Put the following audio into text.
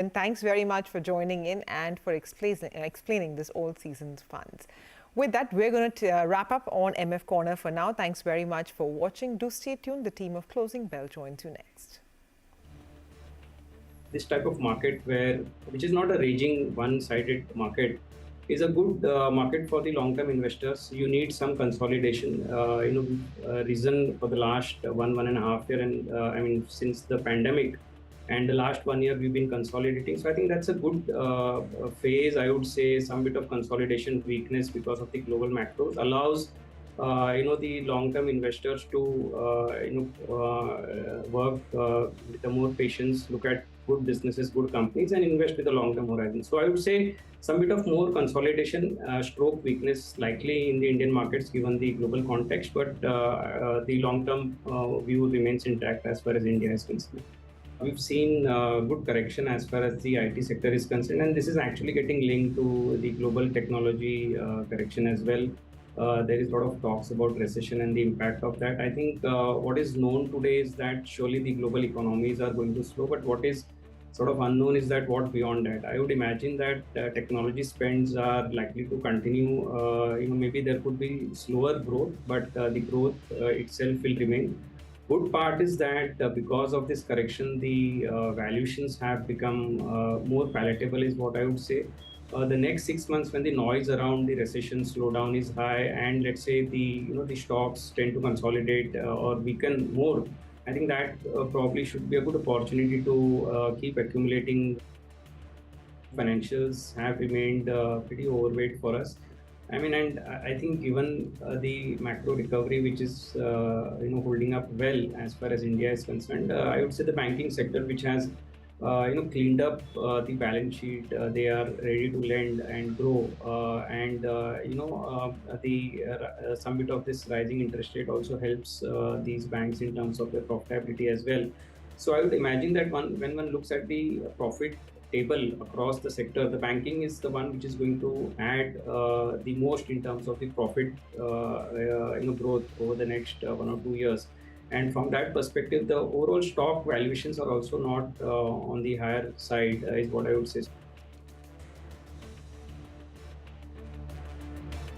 And thanks very much for joining in and for explaining this all season's funds. With that, we're going to wrap up on MF Corner for now. Thanks very much for watching. Do stay tuned. The team of Closing Bell joins you next. This type of market which is not a raging one-sided market, is a good market for the long-term investors. You need some consolidation. Reason for the last one and a half year, and since the pandemic, and the last 1 year we've been consolidating. So I think that's a good phase. I would say some bit of consolidation weakness because of the global macros allows the long-term investors to work with a more patience, look at good businesses, good companies, and invest with a long-term horizon. So I would say some bit of more consolidation, stroke weakness likely in the Indian markets given the global context, but the long-term view remains intact as far as India is concerned. We've seen good correction as far as the IT sector is concerned, and this is actually getting linked to the global technology correction as well. There is a lot of talks about recession and the impact of that. I think what is known today is that surely the global economies are going to slow, but what is sort of unknown is that what beyond that. I would imagine that technology spends are likely to continue. Maybe there could be slower growth, but the growth itself will remain. Good part is that because of this correction, the valuations have become more palatable, is what I would say. The next 6 months, when the noise around the recession slowdown is high, and let's say the stocks tend to consolidate or weaken more, I think that probably should be a good opportunity to keep accumulating. Financials have remained pretty overweight for us. And I think given the macro recovery, which is holding up well as far as India is concerned, I would say the banking sector, which has cleaned up the balance sheet, they are ready to lend and grow, some bit of this rising interest rate also helps these banks in terms of their profitability as well. So I would imagine that when one looks at the profit table across the sector, the banking is the one which is going to add the most in terms of the profit growth over the next 1 or 2 years. And from that perspective, the overall stock valuations are also not on the higher side, is what I would say.